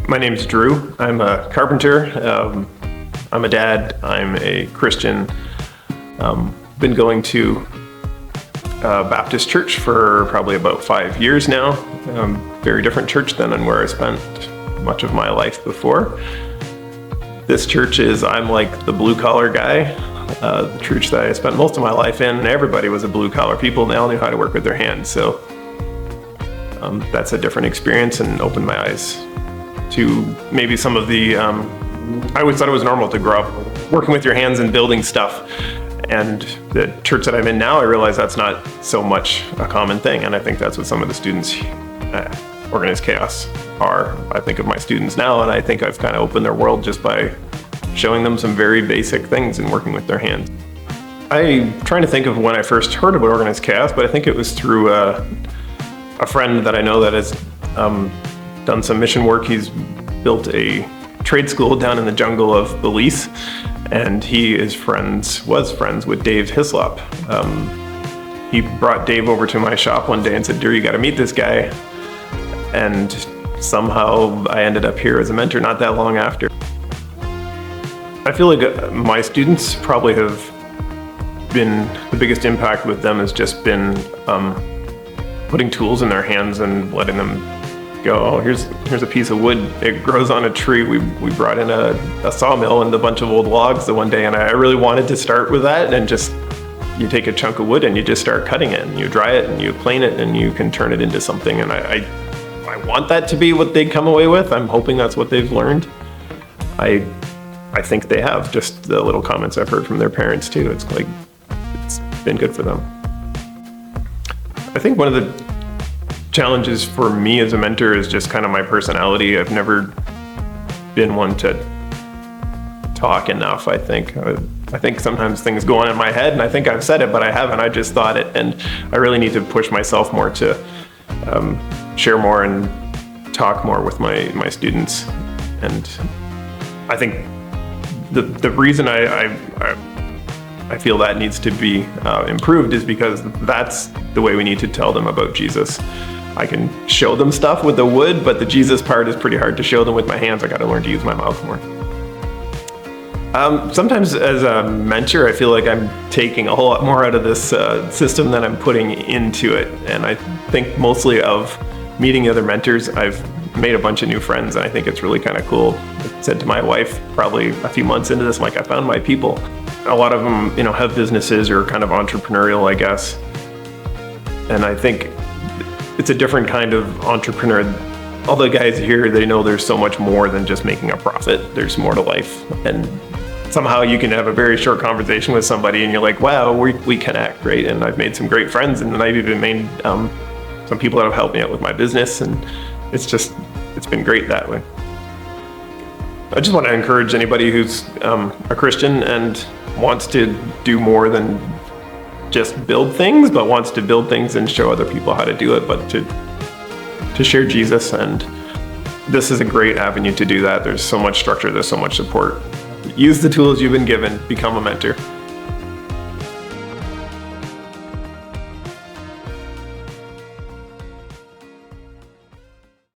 My name's Drew. I'm a carpenter. I'm a dad. I'm a Christian. Been going to Baptist church for probably about 5 years now. Very different church than where I spent much of my life before. This church I'm like the blue collar guy. The church that I spent most of my life in, everybody was a blue collar people. They all knew how to work with their hands. So that's a different experience and opened my eyes to maybe some of the, I always thought it was normal to grow up working with your hands and building stuff. And the church that I'm in now, I realize that's not so much a common thing. And I think that's what some of the students at Organized Chaos are. I think of my students now, and I think I've kind of opened their world just by showing them some very basic things and working with their hands. I'm trying to think of when I first heard about Organized Chaos, but I think it was through a friend that I know that has done some mission work. He's built a trade school down in the jungle of Belize, and he was friends with Dave Hislop. He brought Dave over to my shop one day and said, "Drew, you got to meet this guy." And somehow I ended up here as a mentor not that long after. I feel like my students probably have been, the biggest impact with them has just been putting tools in their hands and letting them go, "Oh, here's a piece of wood. It grows on a tree." We brought in a sawmill and a bunch of old logs the one day, and I really wanted to start with that, and just, you take a chunk of wood and you just start cutting it, and you dry it and you plane it, and you can turn it into something. And I want that to be what they come away with. I'm hoping that's what they've learned. I think they have, just the little comments I've heard from their parents too. It's like, it's been good for them. I think one of the challenges for me as a mentor is just kind of my personality. I've never been one to talk enough, I think. I think sometimes things go on in my head, and I think I've said it, but I haven't. I just thought it, and I really need to push myself more to share more and talk more with my students. And I think the reason I feel that needs to be improved is because that's the way we need to tell them about Jesus. I can show them stuff with the wood, but the Jesus part is pretty hard to show them with my hands. I got to learn to use my mouth more. Sometimes as a mentor, I feel like I'm taking a whole lot more out of this system than I'm putting into it. And I think mostly of meeting other mentors, I've made a bunch of new friends, and I think it's really kind of cool. I said to my wife probably a few months into this, like, I found my people. A lot of them, have businesses or kind of entrepreneurial, I guess. And I think it's a different kind of entrepreneur. All the guys here, they know there's so much more than just making a profit. There's more to life. And somehow you can have a very short conversation with somebody and you're like, wow, we connect, right? And I've made some great friends, and then I've even made some people that have helped me out with my business. And it's been great that way. I just want to encourage anybody who's a Christian and wants to do more than just build things, but wants to build things and show other people how to do it, but to share Jesus. And this is a great avenue to do that. There's so much structure, there's so much support. Use the tools you've been given, become a mentor.